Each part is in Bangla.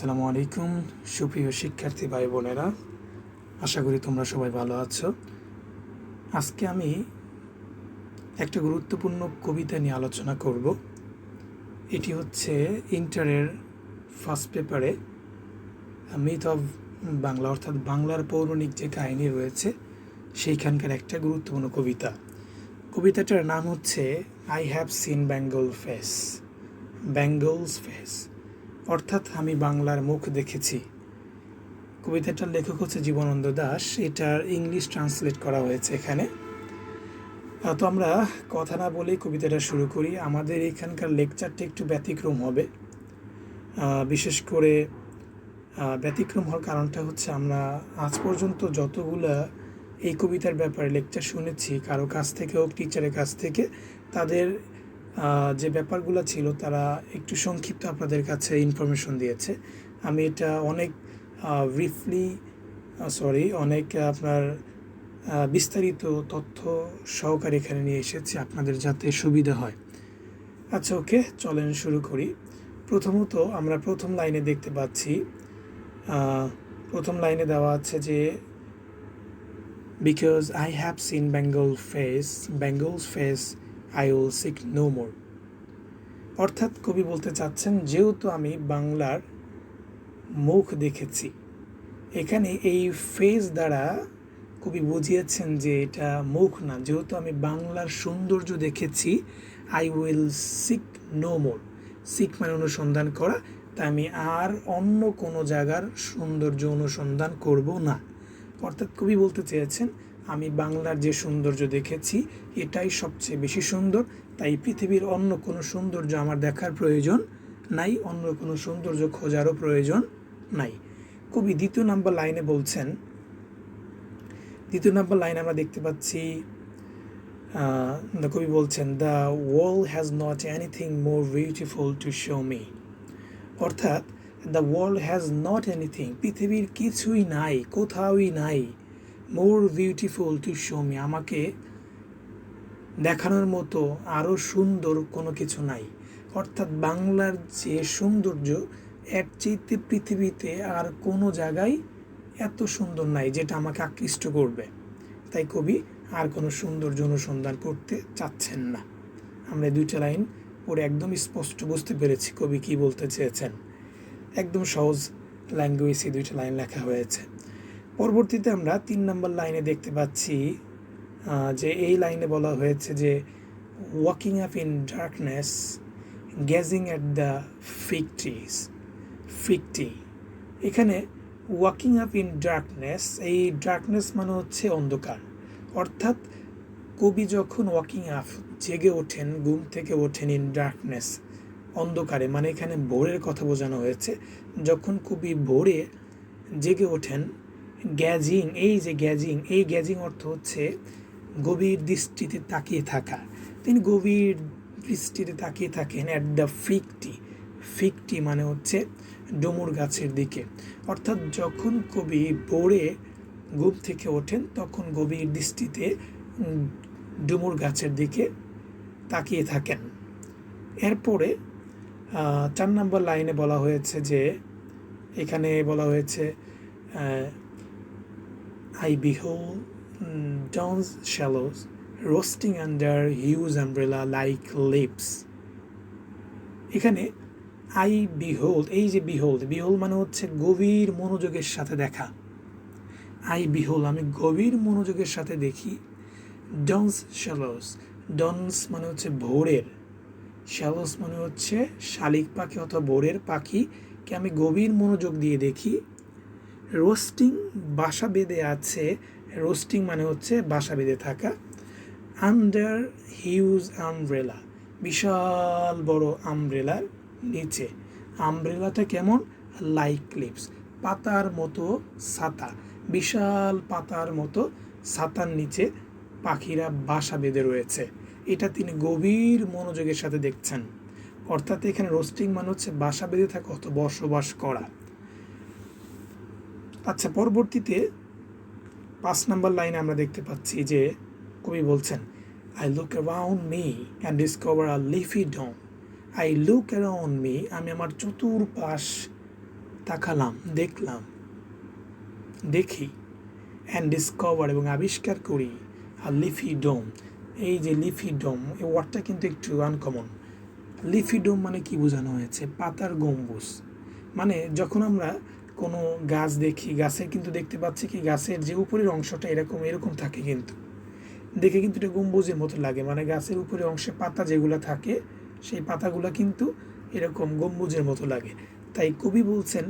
আসসালামু আলাইকুম সুপ্রিয় শিক্ষার্থী ভাই বোনেরা, আশা করি তোমরা সবাই ভালো আছো। আজকে আমি একটা গুরুত্বপূর্ণ কবিতা নিয়ে আলোচনা করব। এটি হচ্ছে ইন্টারের ফার্স্ট পেপারে মিথ অফ বাংলা, অর্থাৎ বাংলার পৌরাণিক যে কাহিনী রয়েছে সেইখানকার একটা গুরুত্বপূর্ণ কবিতা। কবিতাটার নাম হচ্ছে I have scene Bengal face, Bengal's face, অর্থাৎ আমি বাংলার মুখ দেখেছি। কবিতাটার লেখক হচ্ছে জীবনানন্দ দাশ। এটার ইংলিশ ট্রান্সলেট করা হয়েছে এখানে। তো আমরা কথা না বলেই কবিতাটা শুরু করি। আমাদের এখানকার লেকচারটা একটু ব্যতিক্রম হবে। বিশেষ করে ব্যতিক্রম হওয়ার কারণটা হচ্ছে আমরা আজ পর্যন্ত যতগুলা এই কবিতার ব্যাপারে লেকচার শুনেছি, কারো কাছ থেকে হোক, টিচারের কাছ থেকে, তাদের যে ব্যাপারগুলো ছিল তারা একটু সংক্ষিপ্ত আপনাদের কাছে ইনফরমেশন দিয়েছে। আমি এটা অনেক অনেক আপনার বিস্তারিত তথ্য সহকারে এখানে নিয়ে এসেছি আপনাদের যাতে সুবিধা হয়। আচ্ছা, ওকে, চলেন শুরু করি। প্রথমত আমরা প্রথম লাইনে দেখতে পাচ্ছি, প্রথম লাইনে দেওয়া আছে যে because I have seen Bengal's face I will seek no more. অর্থাৎ কবি বলতে চাচ্ছেন, যেহেতু আমি বাংলার মুখ দেখেছি। এখানে এই ফেস দ্বারা কবি বুঝিয়েছেন যে এটা মুখ না, যেহেতু আমি বাংলার সৌন্দর্য দেখেছি, I will seek no more. Seek মানে অনুসন্ধান করা, তা আমি আর অন্য কোনো জায়গার সৌন্দর্য অনুসন্ধান করব না। অর্থাৎ কবি বলতে চেয়েছেন, আমি বাংলার যে সৌন্দর্য দেখেছি এটাই সবচেয়ে বেশি সুন্দর, তাই পৃথিবীর অন্য কোনো সৌন্দর্য আমার দেখার প্রয়োজন নাই, অন্য কোনো সৌন্দর্য খোঁজারও প্রয়োজন নাই। কবি দ্বিতীয় নাম্বার লাইনে বলছেন, দ্বিতীয় নাম্বার লাইনে আমরা দেখতে পাচ্ছি কবি বলছেন, the world has not anything more beautiful to show me. অর্থাৎ the world has not anything, পৃথিবীর কিছুই নাই, কোথাওই নাই, more beautiful to show me, আমাকে দেখানোর মতো আরও সুন্দর কোনো কিছু নাই। অর্থাৎ বাংলার যে সৌন্দর্য, এর চাইতে পৃথিবীতে আর কোনো জায়গায় এত সুন্দর নাই যেটা আমাকে আকৃষ্ট করবে। তাই কবি আর কোনো সৌন্দর্য অনুসন্ধান করতে চাচ্ছেন না। আমরা দুইটা লাইন পড়ে একদম স্পষ্ট বুঝতে পেরেছি কবি কী বলতে চেয়েছেন। একদম সহজ ল্যাঙ্গুয়েজে দুইটা লাইন লেখা হয়েছে। পরবর্তীতে আমরা 3 নম্বর লাইনে দেখতে পাচ্ছি যে এই লাইনে বলা হয়েছে যে walking up in darkness gazing at the fig tree. এখানে ওয়াকিং আপ ইন ডার্কনেস, এই ডার্কনেস মানে হচ্ছে অন্ধকার। অর্থাৎ কবি যখন ওয়াকিং আপ, জেগে ওঠেন, ঘুম থেকে ওঠেন, ইন ডার্কনেস, অন্ধকারে, মানে এখানে ভোরের কথা বোঝানো হয়েছে। যখন কবি ভোরে জেগে ওঠেন, গ্যাজিং, এই গ্যাজিং অর্থ হচ্ছে গভীর দৃষ্টিতে তাকিয়ে থাকা। তিনি গভীর দৃষ্টিতে তাকিয়ে থাকেন অ্যাট দ্য ফিগ ট্রি মানে হচ্ছে ডুমুর গাছের দিকে। অর্থাৎ যখন কবি ভোরে ঘুম থেকে ওঠেন তখন গভীর দৃষ্টিতে ডুমুর গাছের দিকে তাকিয়ে থাকেন। এরপরে 4 নম্বর লাইনে বলা হয়েছে যে, এখানে বলা হয়েছে I behold dawn's shallows roasting under huge umbrella like lips. এখানে আই বিহোল্ড, এই যে বিহোল্ড মানে হচ্ছে গভীর মনোযোগের সাথে দেখা। আই বিহোল্ড, আমি গভীর মনোযোগের সাথে দেখি। ডনস শ্যালোস, ডনস মানে হচ্ছে ভোরের, শ্যালোস মানে হচ্ছে শালিক পাখি অথবা ভোরের পাখিকে আমি গভীর মনোযোগ দিয়ে দেখি। রোস্টিং, বাসা বেঁধে আছে, রোস্টিং মানে হচ্ছে বাসা বেঁধে থাকা। আন্ডার হিউজ আমব্রেলা, বিশাল বড় আমব্রেলার নিচে। আমব্রেলাটা কেমন? লাইক লিপস, পাতার মতো ছাতা, বিশাল পাতার মতো ছাতার নিচে পাখিরা বাসা বেঁধে রয়েছে। এটা তিনি গভীর মনোযোগের সাথে দেখছেন। অর্থাৎ এখানে রোস্টিং মানে হচ্ছে বাসা বেঁধে থাকা অথবা বসবাস করা। আচ্ছা, পরবর্তীতে 5 নম্বর লাইনে আমরা দেখতে পাচ্ছি যে কবি বলছেন, I look around me and discover a leafy dawn. I look around me, আমি আমার চতুর্পাশ তাকালাম, দেখলাম, দেখি, অ্যান্ড ডিসকভার এবং আবিষ্কার করি আর লিফি ডোম। এই যে লিফি ডোম, এই ওয়ার্ডটা কিন্তু একটু আনকমন। লিফি ডোম মানে কি বোঝানো হয়েছে? পাতার গম্বুজ। মানে যখন আমরা কোনো গাছ দেখি, গাছের কিন্তু দেখতে পাচ্ছি কি গাছের যে উপরের অংশটা এরকম এরকম থাকে, কিন্তু দেখে কিন্তু এটা গম্বুজের মতো লাগে। মানে গাছের উপরে অংশে পাতা যেগুলো থাকে সেই পাতাগুলো কিন্তু এরকম গম্বুজের মতো লাগে। তাই কবি বলছেন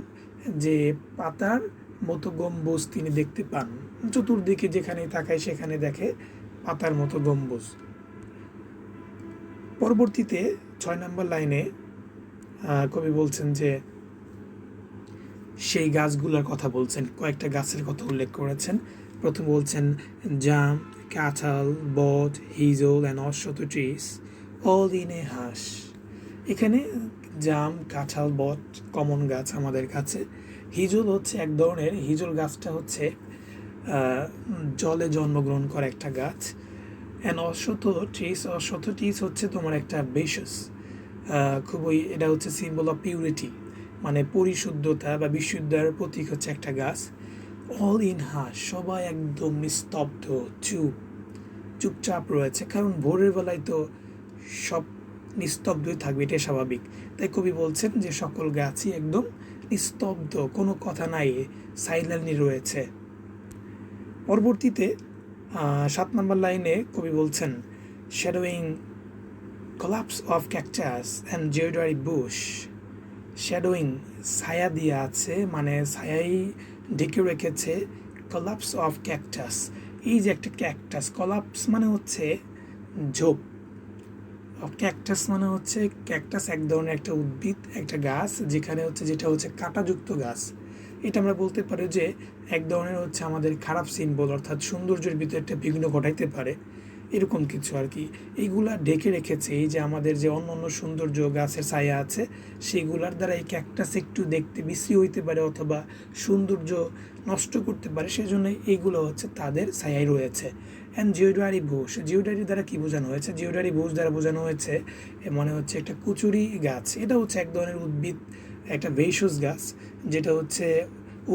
যে পাতার মতো গম্বুজ তিনি দেখতে পান। চতুর্দিকে যেখানে তাকায় সেখানে দেখে পাতার মতো গম্বুজ। পরবর্তীতে 6 নম্বর লাইনে কবি বলছেন যে সেই গাছগুলোর কথা বলছেন, কয়েকটা গাছের কথা উল্লেখ করেছেন। প্রথম বলছেন জাম, কাঁঠাল, বট, হিজল and ashwattha trees all in a hush. এখানে জাম, কাঁঠাল, বট কমন গাছ আমাদের কাছে। হিজল হচ্ছে এক ধরনের, হিজল গাছটা হচ্ছে জলে জন্মগ্রহণ করা একটা গাছ। অ্যান্ড অশ্বত ট্রিস হচ্ছে তোমার একটা বেশস, খুবই, এটা হচ্ছে সিম্বল অফ পিউরিটি, মানে পরিশুদ্ধতা বা বিশুদ্ধার প্রতীক হচ্ছে একটা গাছ। অল ইন হাস, সবাই একদম নিস্তব্ধ, চুপচাপ রয়েছে, কারণ ভোরের বেলায় তো সব নিস্তব্ধই থাকবে, এটাই স্বাভাবিক। তাই কবি বলছেন যে সকল গাছই একদম নিস্তব্ধ, কোনো কথা নাই, সাইলেন্টলি রয়েছে। পরবর্তীতে 7 নম্বর লাইনে কবি বলছেন shadowing collapse of cactus and deodorant bush. Shadowing, ছায়া দিয়ে আছে, মানে ছায়াই ঢেকে রেখেছে। collapse of cactus, এই যে একটা ক্যাকটাস, collapse মানে হচ্ছে ঝোপ, ক্যাকটাস মানে হচ্ছে, ক্যাকটাস এক ধরনের একটা উদ্ভিদ, একটা গাছ যেখানে হচ্ছে, যেটা হচ্ছে কাঁটাযুক্ত গাছ। এটা আমরা বলতে পারি যে এক ধরনের হচ্ছে আমাদের খারাপ সিম্বল, অর্থাৎ সৌন্দর্যের ভিতরে একটা বিঘ্ন ঘটাইতে পারে, এরকম কিছু আর কি। এইগুলা ঢেকে রেখেছে, এই যে আমাদের যে অন্য অন্য সৌন্দর্য গাছের ছায়া আছে সেগুলার দ্বারা এই ক্যাকটাস একটু দেখতে বিশ্রী হইতে পারে অথবা সৌন্দর্য নষ্ট করতে পারে, সেজন্য এইগুলো হচ্ছে তাদের ছায়াই রয়েছে। অ্যান্ড জিওডারি বুশ, জিওডারি দ্বারা কি বোঝানো হয়েছে? জিওডারি বুশ দ্বারা বোঝানো হয়েছে মনে হচ্ছে একটা কুচুরি গাছ। এটা হচ্ছে এক ধরনের উদ্ভিদ, একটা ভেষজ গাছ, যেটা হচ্ছে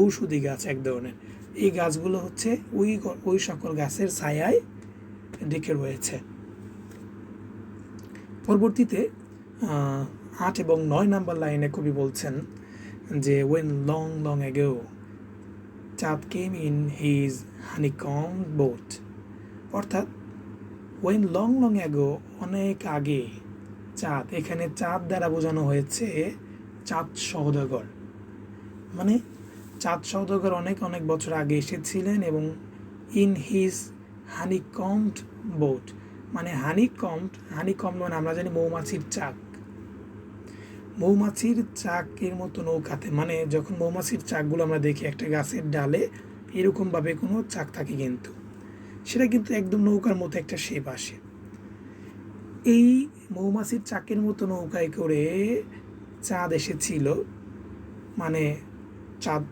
ঔষধি গাছ এক ধরনের। এই গাছগুলো হচ্ছে ওই সকল গাছের ছায়ায় ঢেকে রয়েছে। পরবর্তীতে 8 এবং 9 নম্বর লাইনে কবি বলছেন যে when long long ago চাঁদ came in his honeycomb boat, অর্থাৎ when long long ago অনেক আগে চাঁদ, এখানে চাঁদ দ্বারা বোঝানো হয়েছে চাঁদ সওদাগর। মানে চাঁদ সওদাগর অনেক অনেক বছর আগে এসেছিলেন এবং ইন হিজ হানিকম্ড বোট, মানে হানিকম্ড মানে আমরা জানি মৌমাছির চাক, মৌমাছির চাকের মতো নৌকাতে, মানে যখন মৌমাছির চাকগুলো আমরা দেখি একটা গাছের ডালে এরকমভাবে কোনো চাক থাকে, কিন্তু সেটা কিন্তু একদম নৌকার মতো একটা শেপ আসে। এই মৌমাছির চাকের মতো নৌকায় করে চাঁদ এসেছিল, মানে চাঁদ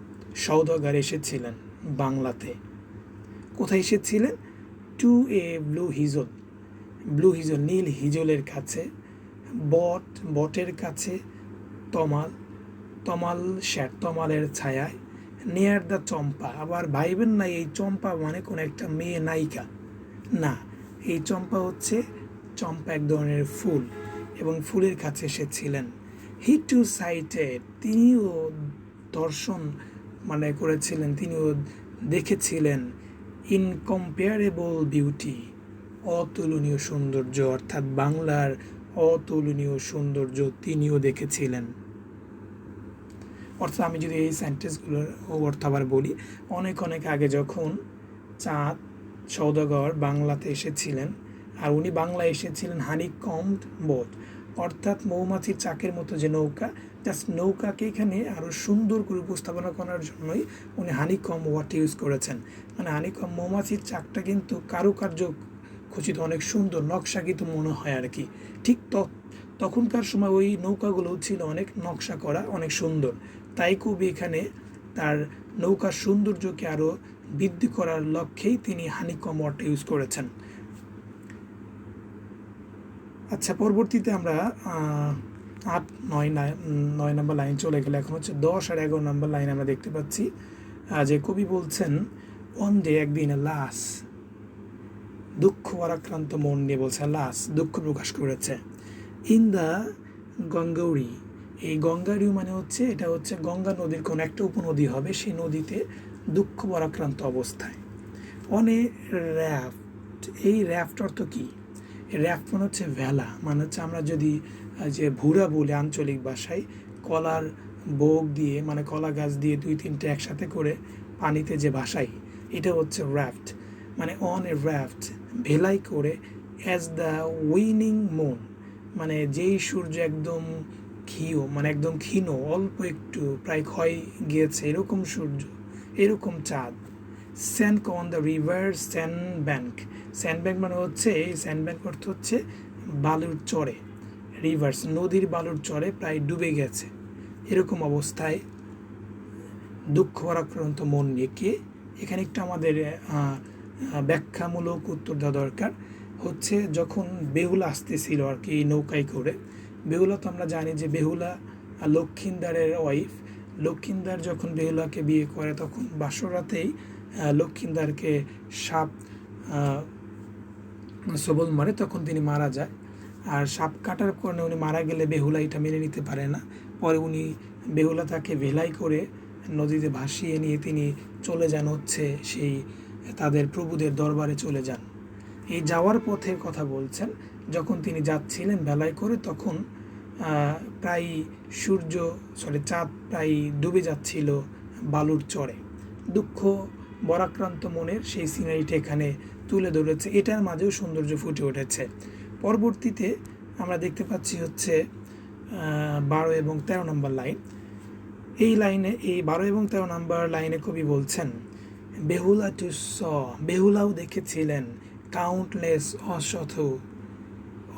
সওদাগর এসেছিলেন বাংলাতে। কোথায় এসেছিলেন? টু এ ব্লু হিজল, নীল হিজলের কাছে, বটের কাছে, তমালের ছায়ায়, নেয়ার দ্য চম্পা। আবার ভাইবেন না এই চম্পা মানে কোনো একটা মেয়ে নায়িকা, না, এই চম্পা হচ্ছে, চম্পা এক ধরনের ফুল এবং ফুলের কাছে এসেছিলেন। হি টু সাইটেড, তিনিও দর্শন মানে করেছিলেন, তিনিও দেখেছিলেন ইনকম্পেয়ারেবল বিউটি, অতুলনীয় সৌন্দর্য, অর্থাৎ বাংলার অতুলনীয় সৌন্দর্য তিনিও দেখেছিলেন। অর্থাৎ আমি যদি এই সেন্টেন্সগুলোর অর্থ আবার বলি, অনেক অনেক আগে যখন চাঁদ সওদাগর বাংলাতে এসেছিলেন, আর উনি বাংলায় এসেছিলেন হানিকম্বড বোট, অর্থাৎ মৌমাছির চাকের মতো যে নৌকা, জাস্ট নৌকাকে এখানে আরও সুন্দর করে উপস্থাপনা করার জন্যই উনি হানিকম্ব ওয়ার্ডটি ইউজ করেছেন। মানে হানিকম্ব, মৌমাছির চাকটা কিন্তু কারুকার্য খচিত, অনেক সুন্দর নকশাকৃত মনে হয় আর কি। ঠিক তখনকার সময় ওই নৌকাগুলো ছিল অনেক নকশা করা, অনেক সুন্দর। তাই কবি এখানে তার নৌকার সৌন্দর্যকে আরও বৃদ্ধি করার লক্ষ্যেই তিনি হানিকম্ব ওয়ার্ডটা ইউজ করেছেন। আচ্ছা, পরবর্তীতে আমরা নয় নম্বর লাইন চলে গেলে এখন হচ্ছে 10 আর 11 নম্বর লাইন আমরা দেখতে পাচ্ছি যে কবি বলছেন অন ডে একদিন লাস, দুঃখ পরাক্রান্ত মন নিয়ে বলছে, লাস দুঃখ প্রকাশ করেছে। ইন দ্য গঙ্গৌরি, এই গঙ্গারিউ মানে হচ্ছে এটা হচ্ছে গঙ্গা নদীর কোনো একটা উপনদী হবে, সেই নদীতে দুঃখ পরাক্রান্ত অবস্থায়। অন এ র্যাফট, এই র্যাফট অর্থ কী? র্যাফট মানে হচ্ছে ভেলা, মানে হচ্ছে আমরা যদি যে ভুরা বলে আঞ্চলিক ভাষায় কলার বোগ দিয়ে মানে কলা গাছ দিয়ে 2-3টে একসাথে করে পানিতে যে ভাসাই, এটা হচ্ছে র্যাফট। মানে অন এ র্যাফট, ভেলাই করে, অ্যাজ দ্য উইনিং মুন, মানে যেই সূর্য একদম মানে একদম ক্ষীণ, অল্প একটু প্রায় ক্ষয় গিয়েছে এরকম সূর্য, এরকম চাঁদ। Sand on the river sand bank, sand bank মানে হচ্ছে এই স্যান্ড ব্যাঙ্ক অর্থ হচ্ছে বালুর চরে, রিভার্স নদীর বালুর চরে প্রায় ডুবে গেছে এরকম অবস্থায় দুঃখ পরাক্রান্ত মন নিয়ে কে। এখানে একটু আমাদের ব্যাখ্যামূলক উত্তর দেওয়া দরকার। হচ্ছে যখন বেহুলা আসতেছিল আর কি নৌকায় করে, বেহুলা তো আমরা জানি যে বেহুলা লক্ষিন্দারের ওয়াইফ, লক্ষিন্দার যখন বেহুলাকে বিয়ে করে তখন বাসরাতেই লক্ষিন্দারকে সাপ সবল মারে, তখন তিনি মারা যায়। আর সাপ কাটার কারণে উনি মারা গেলে বেহুলা এটা মেনে নিতে পারে না, পরে উনি বেহুলা তাকে ভেলাই করে নদীতে ভাসিয়ে নিয়ে তিনি চলে যান হচ্ছে সেই তাদের প্রভুদের দরবারে চলে যান। এই যাওয়ার পথের কথা বলছেন, যখন তিনি যাচ্ছিলেন ভেলায় করে তখন প্রায় চাঁদ প্রায় ডুবে যাচ্ছিল বালুর চরে। দুঃখ বরাক্রান্ত মনের সেই সিনারিটা এখানে তুলে ধরেছে, এটার মাঝেও সৌন্দর্য ফুটে উঠেছে। পরবর্তীতে আমরা দেখতে পাচ্ছি হচ্ছে 12 এবং 13 নম্বর লাইন। এই লাইনে এই 12 এবং 13 নম্বর লাইনে কবি বলছেন বেহুলা টু স, বেহুলাও দেখেছিলেন কাউন্টলেস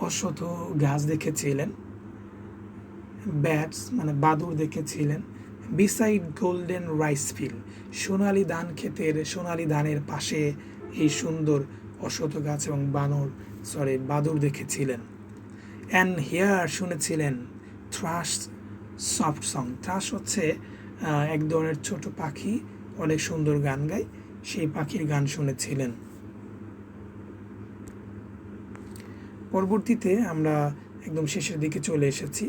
অশত গাছ দেখেছিলেন, ব্যাটস মানে বাদুর দেখেছিলেন, বিসাইড গোল্ডেন রাইস ফিল্ড, সোনালি ধানের পাশে এই সুন্দর অশত গাছ এবং বাদুর দেখেছিলেন। অ্যান্ড হিয়ার শুনেছিলেন থ্রাশ সফট সং, থ্রাশ হচ্ছে এক ধরনের ছোট পাখি, অনেক সুন্দর গান গায়, সেই পাখির গান শুনেছিলেন। পরবর্তীতে আমরা একদম শেষের দিকে চলে এসেছি,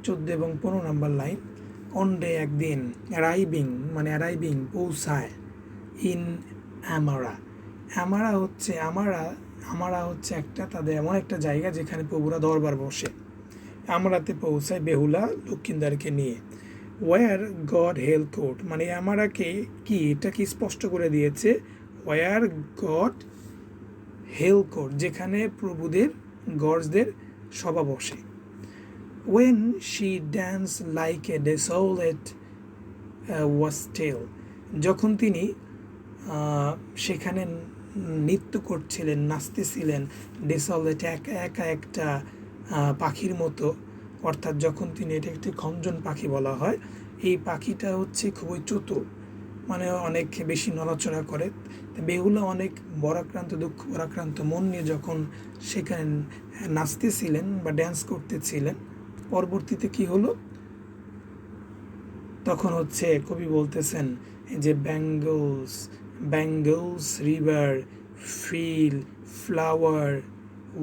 14 এবং 15 নম্বর লাইন। অন ডে একদিন, অ্যারাইভিং পৌঁছায়, ইন আমারা হচ্ছে একটা তাদের এমন একটা জায়গা যেখানে প্রভুরা দরবার বসে। আমারাতে পৌঁছায় বেহুলা লক্ষিন্দারকে নিয়ে। ওয়ার গড হেল কোর্ট, মানে আমারাকে কি এটা কি স্পষ্ট করে দিয়েছে, ওয়ার গড হেল কোর্ট, যেখানে প্রভুদের গডসদের সভা বসে। When she dance like a desolate wagtail, যখন তিনি সেখানে নৃত্য করছিলেন, নাচতেছিলেন, ডেসোলেট একা একা একটা পাখির মতো, অর্থাৎ যখন তিনি, এটা একটি খঞ্জন পাখি বলা হয়, এই পাখিটা হচ্ছে খুবই চতুর, মানে অনেক বেশি নড়াচড়া করে। বেহুলা অনেক দুঃখ পরাক্রান্ত মন নিয়ে যখন সেখানে নাচতেছিলেন বা ড্যান্স করতেছিলেন, পরবর্তীতে কি হলো, তখন হচ্ছে কবি বলতেছেন যে Bengal's river fill flower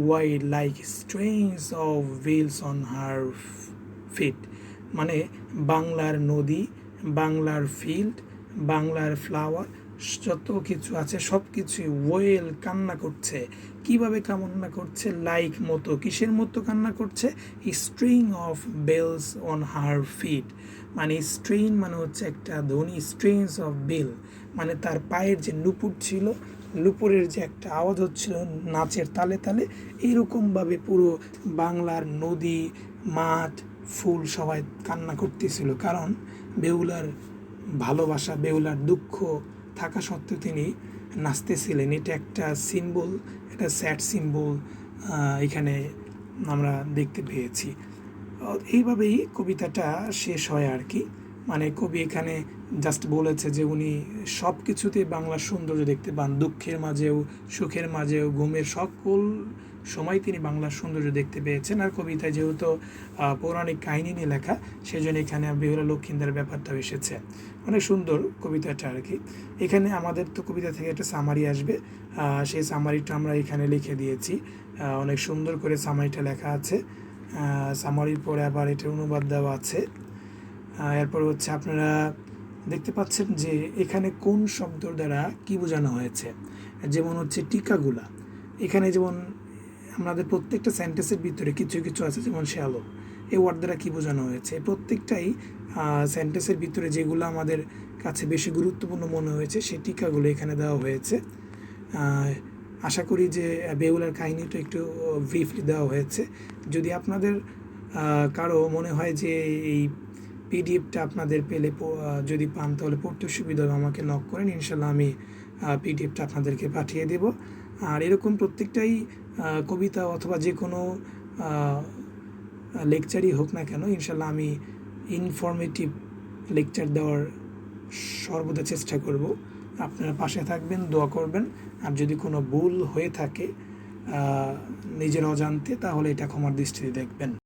wide like strings of wheels on her feet, মানে বাংলার নদী, বাংলার ফিল্ড, বাংলার ফ্লাওয়ার, যত কিছু আছে সব কিছুই ওয়েল কান্না করছে। কিভাবে কান্না করছে? লাইক মতো, কিসের মতো কান্না করছে? String of bells on her feet, মানে স্ট্রিং মানে হচ্ছে একটা ধ্বনি, স্ট্রিংস অফ বেল মানে তার পায়ের যে নুপুর ছিল, নুপুরের যে একটা আওয়াজ হচ্ছিল নাচের তালে তালে, এইরকমভাবে পুরো বাংলার নদী, মাঠ, ফুল সবাই কান্না করতেছিল, কারণ বেহুলার ভালোবাসা, বেহুলার দুঃখ থাকা সত্ত্বেও তিনি নাচতেছিলেন। এটা একটা সিম্বল, একটা স্যাড সিম্বল এখানে আমরা দেখতে পেয়েছি। এইভাবেই কবিতাটা শেষ হয় আর কি। মানে কবি এখানে জাস্ট বলেছে যে উনি সব কিছুতেই বাংলার সৌন্দর্য দেখতে পান, দুঃখের মাঝেও, সুখের মাঝেও, ঘুমের সকল সময় তিনি বাংলার সৌন্দর্য দেখতে পেয়েছেন। আর কবিতায় যেহেতু পৌরাণিক কাহিনী নিয়ে লেখা, সেজন্য এখানে বেহুলা লক্ষিন্দার ব্যাপারটাও এসেছে। অনেক সুন্দর কবিতাটা আর কি। এখানে আমাদের তো কবিতা থেকে একটা সামারি আসবে, সেই সামারিটা আমরা এখানে লিখে দিয়েছি। অনেক সুন্দর করে সামারিটা লেখা আছে। সামারির পরে আবার এটার অনুবাদ দেওয়া আছে। এরপর হচ্ছে আপনারা দেখতে পাচ্ছেন যে এখানে কোন শব্দ দ্বারা কী বোঝানো হয়েছে। যেমন হচ্ছে টিকাগুলা, এখানে যেমন আমাদের প্রত্যেকটা সেন্টেন্সের ভিতরে কিছু কিছু আছে, যেমন শ্যালো, এই ওয়ার্ড দ্বারা কী বোঝানো হয়েছে। প্রত্যেকটাই সেন্টেন্সের ভিতরে যেগুলো আমাদের কাছে বেশি গুরুত্বপূর্ণ মনে হয়েছে সেই টিকাগুলো এখানে দেওয়া হয়েছে। আশা করি যে বেহুলার কাহিনীটা একটু ব্রিফলি দেওয়া হয়েছে। যদি আপনাদের কারো মনে হয় যে এই পিডিএফটা আপনাদের পেলে যদি পান তাহলে পড়তে সুবিধা হবে, আমাকে নক করেন, ইনশাল্লাহ আমি পিডিএফটা আপনাদেরকে পাঠিয়ে দেব। আর এরকম প্রত্যেকটাই কবিতা অথবা যে কোনো লেকচারই হোক না কেন, ইনশাল্লাহ আমি ইনফরমেটিভ লেকচার দেওয়ার সর্বদা চেষ্টা করব। আপনারা পাশে থাকবেন, দোয়া করবেন। আর যদি কোনো ভুল হয়ে থাকে নিজের অজান্তে, তাহলে এটা ক্ষমার দৃষ্টিতে দেখবেন।